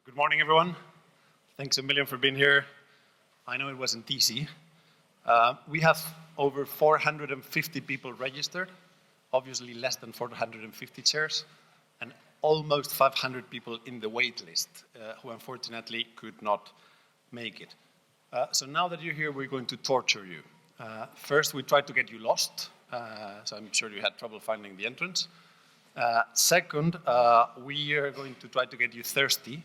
Good morning, everyone. Thanks a million for being here. I know it wasn't easy. We have over 450 people registered, obviously less than 450 chairs, and almost 500 people in the wait list who unfortunately could not make it. So now that you're here, we're going to torture you. First, we tried to get you lost, so I'm sure you had trouble finding the entrance. Second, we are going to try to get you thirsty.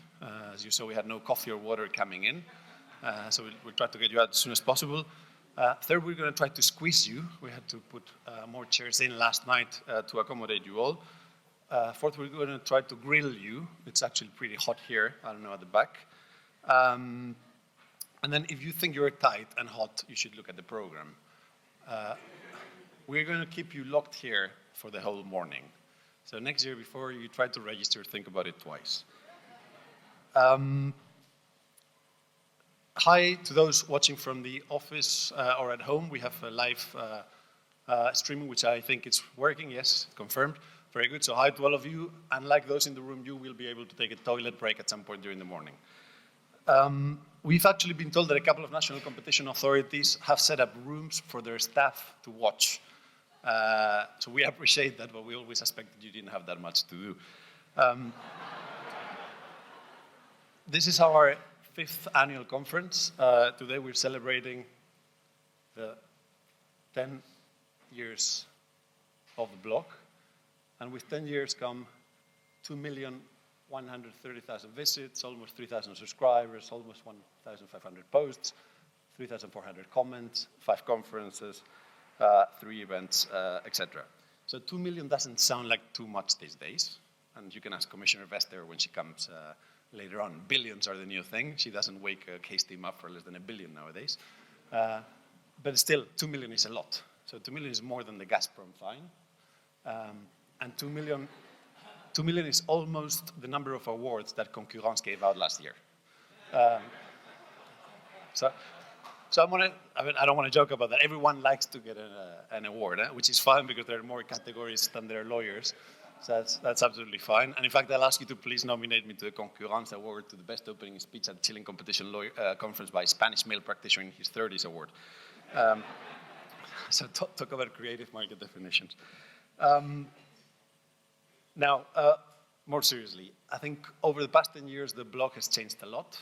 As you saw, we had no coffee or water coming in, so we'll try to get you out as soon as possible. Third, we're going to try to squeeze you. We had to put more chairs in last night to accommodate you all. Fourth, we're going to try to grill you. It's actually pretty hot here, I don't know, at the back. And then if you think you're tight and hot, you should look at the program. We're going to keep you locked here for the whole morning. So next year, before you try to register, think about it twice. Hi to those watching from the office or at home. We have a live streaming, which I think is working. Yes, confirmed. Very good. So hi to all of you. Unlike those in the room, you will be able to take a toilet break at some point during the morning. We've actually been told that a couple of national competition authorities have set up rooms for their staff to watch. So we appreciate that, but we always suspected you didn't have that much to do. This is our 5th annual conference. Today we're celebrating the 10 years of the blog. And with 10 years come 2,130,000 visits, almost 3,000 subscribers, almost 1,500 posts, 3,400 comments, 5 conferences, 3 events, etc. So 2 million doesn't sound like too much these days. And you can ask Commissioner Vester when she comes later on. Billions are the new thing. She doesn't wake a case team up for less than $1 billion nowadays. But still, 2 million is a lot. So 2 million is more than the Gazprom fine. And 2 million is almost the number of awards that Concurrence gave out last year. So I don't want to joke about that. Everyone likes to get an award, which is fine because there are more categories than there are lawyers. So that's absolutely fine. And in fact, I'll ask you to please nominate me to the Concurrence Award, to the best opening speech at Chilling Competition Conference by Spanish male practitioner in his 30s award. So talk about creative market definitions. Now, more seriously, I think over the past 10 years, the blog has changed a lot.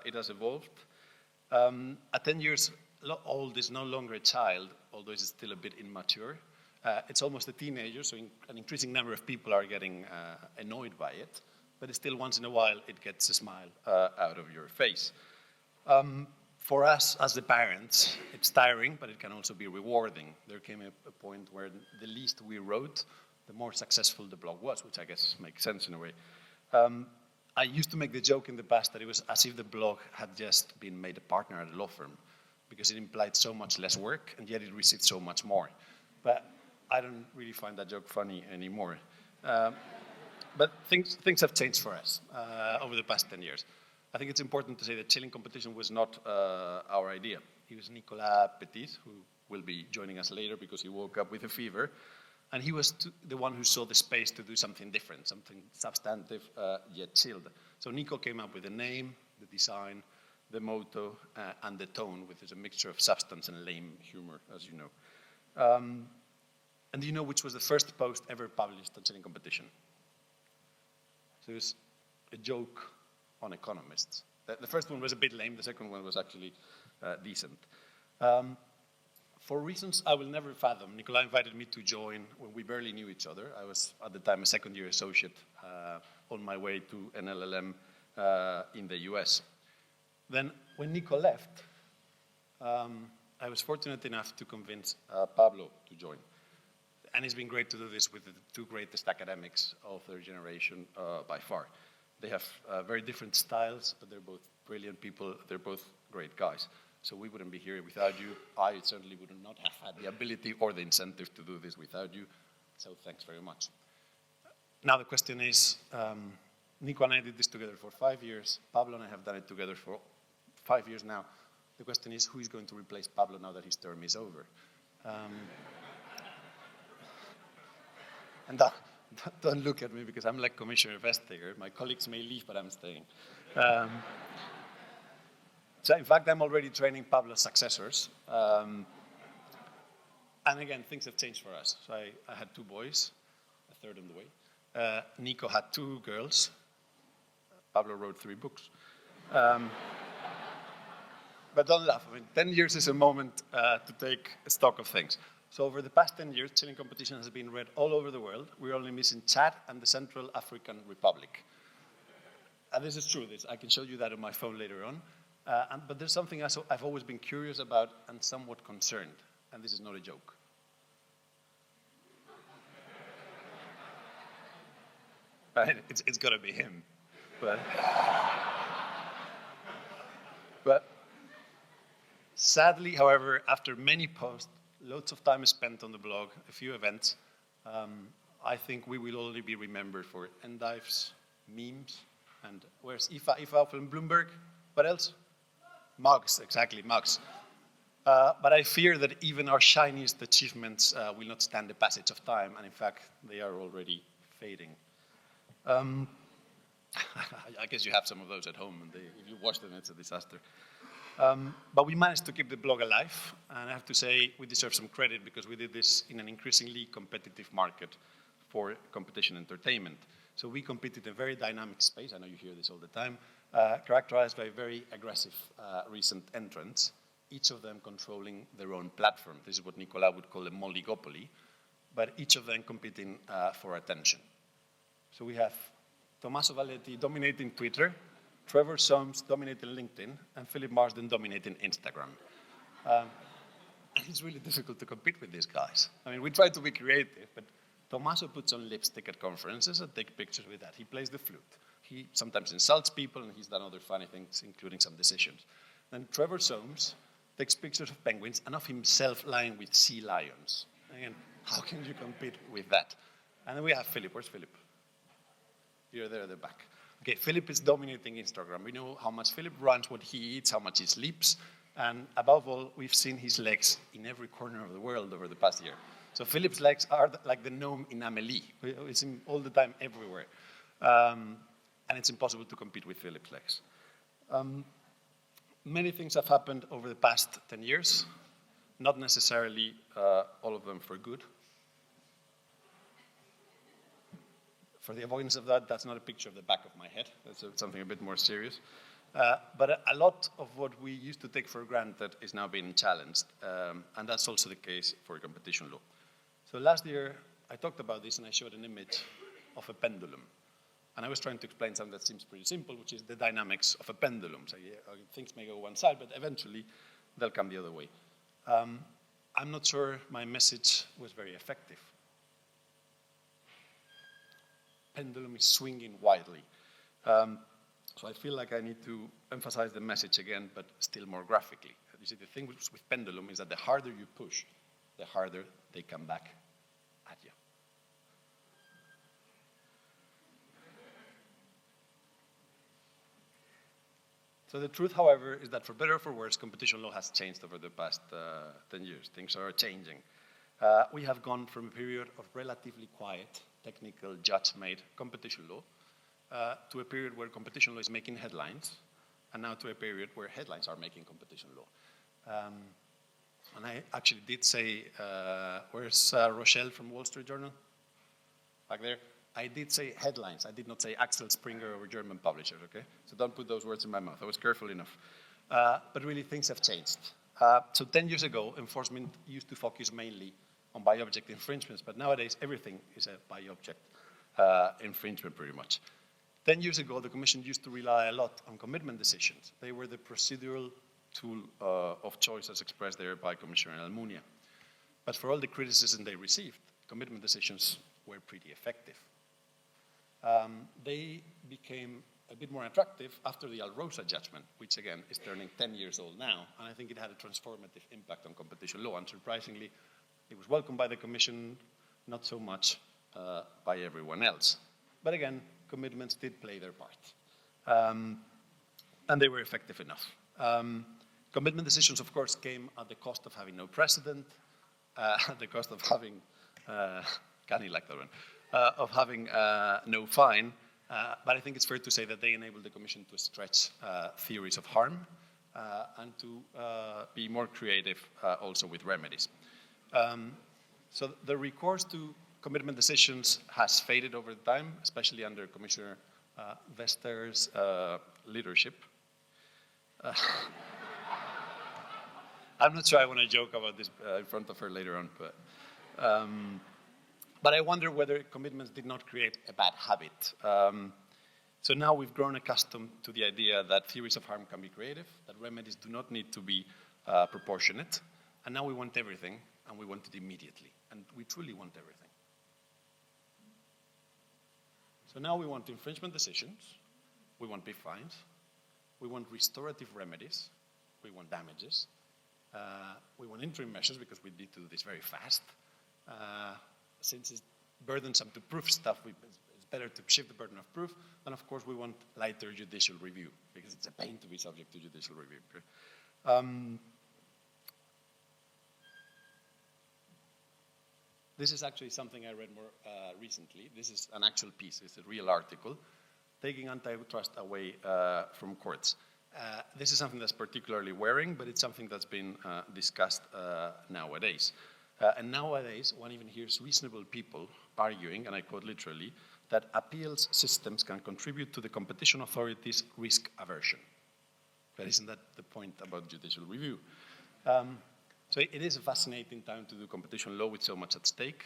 It has evolved. At 10 years old is no longer a child, although it's still a bit immature. It's almost a teenager, so an increasing number of people are getting annoyed by it, but it's still once in a while it gets a smile out of your face. For us as the parents, it's tiring, but it can also be rewarding. There came a point where the least we wrote, the more successful the blog was, which I guess makes sense in a way. I used to make the joke in the past that it was as if the blog had just been made a partner at a law firm, because it implied so much less work, and yet it received so much more. But I don't really find that joke funny anymore. But things have changed for us over the past 10 years. I think it's important to say that Chilling Competition was not our idea. It was Nicolas Petit, who will be joining us later because he woke up with a fever. And he was the one who saw the space to do something different, something substantive yet chilled. So Nico came up with the name, the design, the motto, and the tone, which is a mixture of substance and lame humor, as you know. And do you know which was the first post ever published on Chilling Competition? So it was a joke on economists. The first one was a bit lame. The second one was actually decent. For reasons I will never fathom, Nicolas invited me to join when we barely knew each other. I was, at the time, a second-year associate on my way to an LLM in the US. Then, when Nico left, I was fortunate enough to convince Pablo to join. And it's been great to do this with the 2 greatest academics of their generation by far. They have very different styles, but they're both brilliant people. They're both great guys. So we wouldn't be here without you. I certainly would not have had the ability or the incentive to do this without you. So thanks very much. Now the question is, Nico and I did this together for 5 years. Pablo and I have done it together for 5 years now. The question is, who is going to replace Pablo now that his term is over? And don't look at me because I'm like Commissioner Vestager. My colleagues may leave, but I'm staying. Um, so in fact, I'm already training Pablo's successors. And again, things have changed for us. So I had 2 boys, a third on the way. Nico had 2 girls. Pablo wrote 3 books. But don't laugh. I mean, 10 years is a moment to take stock of things. So over the past 10 years, Chilean competition has been read all over the world. We're only missing Chad and the Central African Republic. And this is true. I can show you that on my phone later on. But there's something I've always been curious about and somewhat concerned. And this is not a joke. Right? It's got to be him. But sadly, however, after many posts, loads of time is spent on the blog, a few events, I think we will only be remembered for endives, memes, and where's Ifa from Bloomberg? What else? Mugs, exactly, mugs. But I fear that even our shiniest achievements will not stand the passage of time, and in fact, they are already fading. I guess you have some of those at home, and if you watch them, it's a disaster. But we managed to keep the blog alive, and I have to say we deserve some credit because we did this in an increasingly competitive market for competition entertainment. So we competed in a very dynamic space, I know you hear this all the time, characterized by very aggressive recent entrants, each of them controlling their own platform. This is what Nicola would call a oligopoly, but each of them competing for attention. So we have Tommaso Valletti dominating Twitter, Trevor Soames dominating LinkedIn, and Philip Marsden dominating Instagram. It's really difficult to compete with these guys. I mean, we try to be creative, but Tommaso puts on lipstick at conferences and takes pictures with that. He plays the flute. He sometimes insults people, and he's done other funny things, including some decisions. Then Trevor Soames takes pictures of penguins and of himself lying with sea lions. Again, how can you compete with that? And then we have Philip. Where's Philip? You're there at the back. Okay, Philip is dominating Instagram. We know how much Philip runs, what he eats, how much he sleeps, and above all, we've seen his legs in every corner of the world over the past year. So Philip's legs are like the gnome in Amélie. We see him all the time, everywhere. And it's impossible to compete with Philip's legs. Many things have happened over the past 10 years, not necessarily all of them for good. For the avoidance of that, that's not a picture of the back of my head. That's something a bit more serious. But a lot of what we used to take for granted is now being challenged. And that's also the case for competition law. So last year, I talked about this and I showed an image of a pendulum. And I was trying to explain something that seems pretty simple, which is the dynamics of a pendulum. So yeah, things may go one side, but eventually they'll come the other way. I'm not sure my message was very effective. Pendulum is swinging wildly. So I feel like I need to emphasize the message again, but still more graphically. You see, the thing with pendulum is that the harder you push, the harder they come back at you. So the truth, however, is that for better or for worse, competition law has changed over the past 10 years. Things are changing. We have gone from a period of relatively quiet, technical, judge-made competition law to a period where competition law is making headlines, and now to a period where headlines are making competition law. And I actually did say, where's Rochelle from Wall Street Journal? Back there? I did say headlines. I did not say Axel Springer or German publishers, okay? So don't put those words in my mouth. I was careful enough. But really, things have changed. So 10 years ago, enforcement used to focus mainly on by-object infringements, but nowadays everything is a by-object infringement pretty much. 10 years ago, the Commission used to rely a lot on commitment decisions. They were the procedural tool of choice as expressed there by Commissioner Almunia. But for all the criticism they received, commitment decisions were pretty effective. They became a bit more attractive after the Alrosa judgment, which again is turning 10 years old now, and I think it had a transformative impact on competition law, and surprisingly, it was welcomed by the Commission, not so much by everyone else. But again, commitments did play their part, and they were effective enough. Commitment decisions, of course, came at the cost of having no precedent, at the cost of having, Kani liked that one, of having no fine, But I think it's fair to say that they enable the Commission to stretch theories of harm and to be more creative also with remedies. So the recourse to commitment decisions has faded over time, especially under Commissioner Vester's leadership. I'm not sure I want to joke about this in front of her later on, but I wonder whether commitments did not create a bad habit. So now we've grown accustomed to the idea that theories of harm can be creative, that remedies do not need to be proportionate, and now we want everything, and we want it immediately, and we truly want everything. So now we want infringement decisions, we want big fines, we want restorative remedies, we want damages, we want interim measures because we need to do this very fast. Since it's burdensome to prove stuff, it's better to shift the burden of proof. And of course, we want lighter judicial review because it's a pain to be subject to judicial review. This is actually something I read more recently. This is an actual piece. It's a real article, taking antitrust away from courts. This is something that's particularly worrying, but it's something that's been discussed nowadays. And nowadays, one even hears reasonable people arguing, and I quote literally, that appeals systems can contribute to the competition authorities' risk aversion. But isn't that the point about judicial review? So it is a fascinating time to do competition law with so much at stake.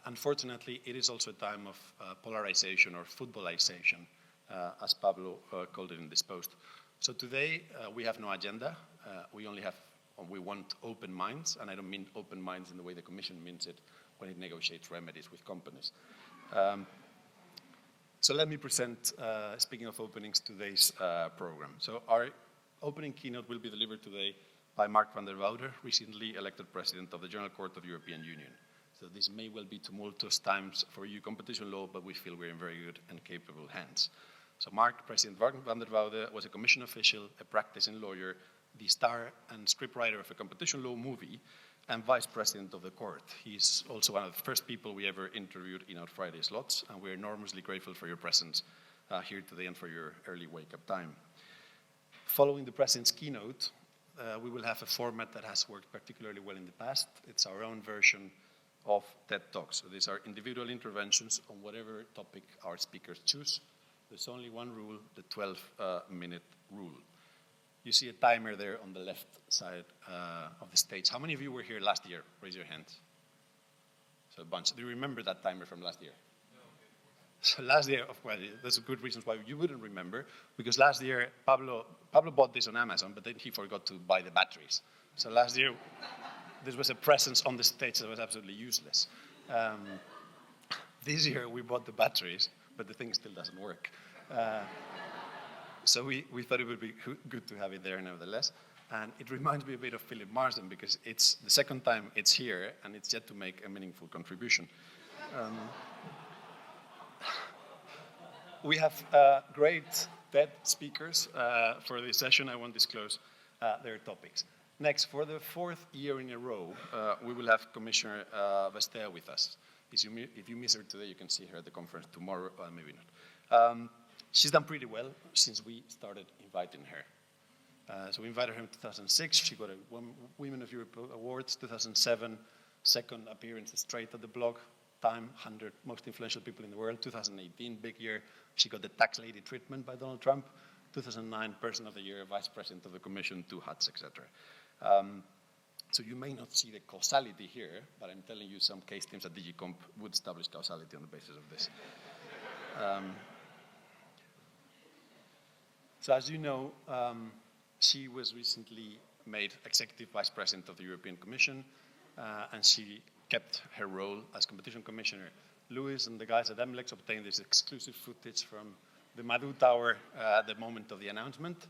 Unfortunately, it is also a time of polarization or footballization, as Pablo called it in this post. So today, we have no agenda. We want open minds, and I don't mean open minds in the way the Commission means it when it negotiates remedies with companies. So let me present, speaking of openings, today's program. So our opening keynote will be delivered today by Mark van der Woude, recently elected President of the General Court of the European Union. So this may well be tumultuous times for EU competition law, but we feel we're in very good and capable hands. So Mark, President van der Woude, was a Commission official, a practicing lawyer, the star and scriptwriter of a competition law movie, and Vice President of the Court. He's also one of the first people we ever interviewed in our Friday slots, and we're enormously grateful for your presence here today and for your early wake-up time. Following the President's keynote, we will have a format that has worked particularly well in the past. It's our own version of TED Talks. So these are individual interventions on whatever topic our speakers choose. There's only one rule, the 12-minute rule. You see a timer there on the left side of the stage. How many of you were here last year? Raise your hands. So a bunch. Do you remember that timer from last year? No. So last year, of course, there's a good reason why you wouldn't remember, because last year Pablo bought this on Amazon, but then he forgot to buy the batteries. So last year, this was a presence on the stage that was absolutely useless. This year we bought the batteries, but the thing still doesn't work. So we thought it would be good to have it there nevertheless. And it reminds me a bit of Philip Marsden because it's the second time it's here and it's yet to make a meaningful contribution. We have great TED speakers for this session. I won't disclose their topics. Next, for the fourth year in a row, we will have Commissioner Vestager with us. If you miss her today, you can see her at the conference tomorrow, maybe not. She's done pretty well since we started inviting her. So we invited her in 2006. She got a Women of Europe Awards. 2007, second appearance straight at the blog. Time, 100 most influential people in the world. 2018, big year. She got the tax lady treatment by Donald Trump. 2009, Person of the Year, Vice President of the Commission, 2 hats, etc. So you may not see the causality here, but I'm telling you some case teams at DigiComp would establish causality on the basis of this. So as you know, she was recently made Executive Vice President of the European Commission, and she kept her role as Competition Commissioner. Louis and the guys at MLEX obtained this exclusive footage from the Madhu Tower at the moment of the announcement.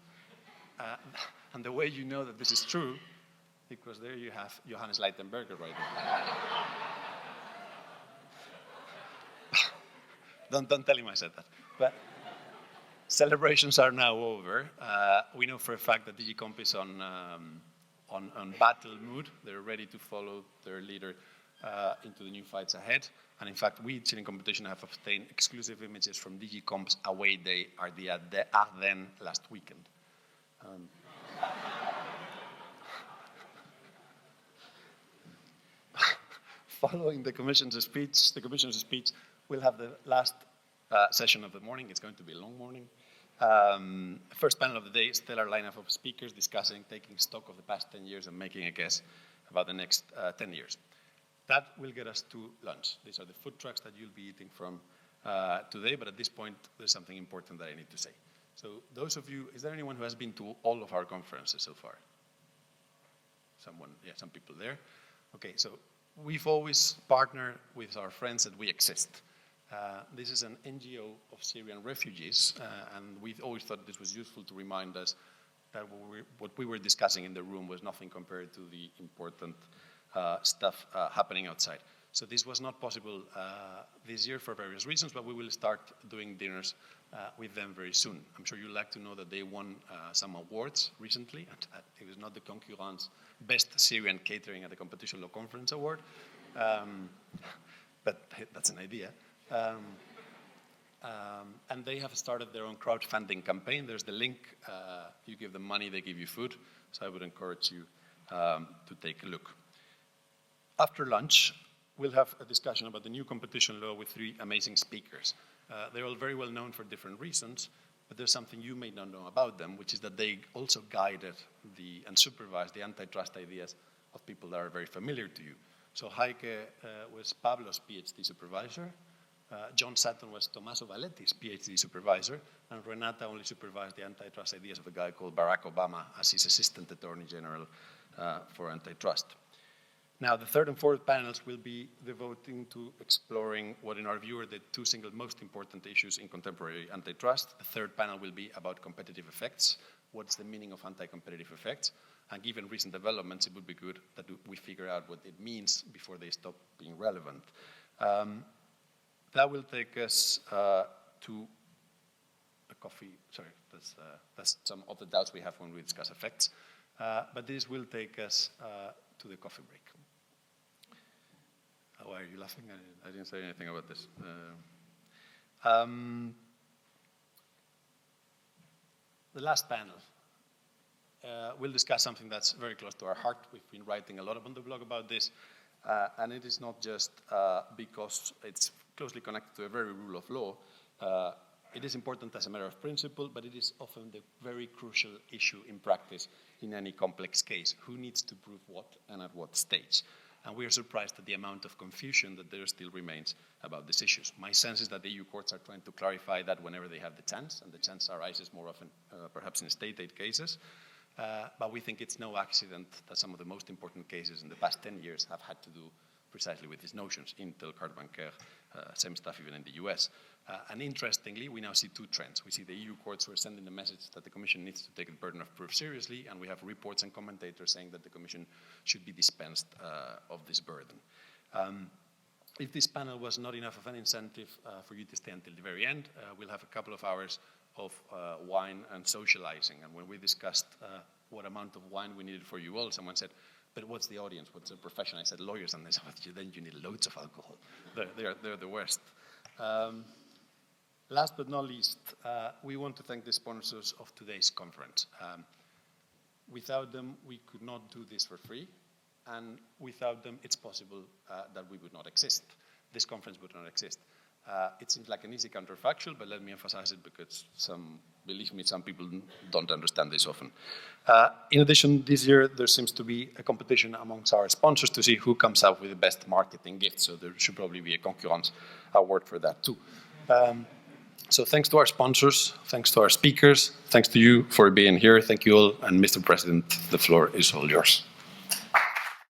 And the way you know that this is true, because there you have Johannes Leitenberger right there. Don't tell him I said that. But celebrations are now over. We know for a fact that DigiComp is on battle mood. They're ready to follow their leader into the new fights ahead. And in fact, we, Chilean Competition, have obtained exclusive images from DigiComp's away day at the Ardennes last weekend. Following the Commission's speech, we'll have the last session of the morning. It's going to be a long morning. First panel of the day, stellar lineup of speakers discussing, taking stock of the past 10 years and making a guess about the next 10 years. That will get us to lunch. These are the food trucks that you'll be eating from today, but at this point, there's something important that I need to say. So those of you, is there anyone who has been to all of our conferences so far? Someone, yeah, some people there. Okay, so we've always partnered with our friends at We Exist. This is an NGO of Syrian refugees, and we've always thought this was useful to remind us that what we were discussing in the room was nothing compared to the important stuff happening outside. So this was not possible this year for various reasons, but we will start doing dinners with them very soon. I'm sure you'd like to know that they won some awards recently. It was not the Concurrence Best Syrian Catering at the Competition Law Conference Award, but that's an idea. And they have started their own crowdfunding campaign. There's the link. You give them money, they give you food. So I would encourage you to take a look. After lunch, we'll have a discussion about the new competition law with 3 amazing speakers. They're all very well known for different reasons, but there's something you may not know about them, which is that they also guided and supervised the antitrust ideas of people that are very familiar to you. So Heike was Pablo's PhD supervisor, John Sutton was Tommaso Valetti's PhD supervisor, and Renata only supervised the antitrust ideas of a guy called Barack Obama as his Assistant Attorney General for Antitrust. Now, the third and fourth panels will be devoting to exploring what, in our view, are the 2 single most important issues in contemporary antitrust. The third panel will be about competitive effects. What's the meaning of anti-competitive effects? And given recent developments, it would be good that we figure out what it means before they stop being relevant. That will take us to a coffee. Sorry, that's some of the doubts we have when we discuss effects. But this will take us to the coffee break. Why are you laughing? I didn't say anything about this. The last panel. We'll discuss something that's very close to our heart. We've been writing a lot on the blog about this, and it is not just because it's closely connected to a very rule of law. It is important as a matter of principle, but it is often the very crucial issue in practice in any complex case. Who needs to prove what and at what stage? And we are surprised at the amount of confusion that there still remains about these issues. My sense is that the EU courts are trying to clarify that whenever they have the chance, and the chance arises more often perhaps in state aid cases. But we think it's no accident that some of the most important cases in the past 10 years have had to do precisely with these notions. Intel, Carte Bancaire, same stuff even in the US. And interestingly, we now see 2 trends. We see the EU courts who are sending the message that the Commission needs to take the burden of proof seriously, and we have reports and commentators saying that the Commission should be dispensed of this burden. If this panel was not enough of an incentive for you to stay until the very end, we'll have a couple of hours of wine and socializing. And when we discussed what amount of wine we needed for you all, someone said, but what's the audience? What's the profession? I said, lawyers. And they said, then you need loads of alcohol. They're the worst. Last but not least, we want to thank the sponsors of today's conference. Without them, we could not do this for free. And without them, it's possible that we would not exist. This conference would not exist. It seems like an easy counterfactual, but let me emphasize it because believe me, some people don't understand this often. In addition, this year there seems to be a competition amongst our sponsors to see who comes up with the best marketing gift. So there should probably be a Concurrence award for that too. So thanks to our sponsors, thanks to our speakers, thanks to you for being here. Thank you all, and Mr. President, the floor is all yours.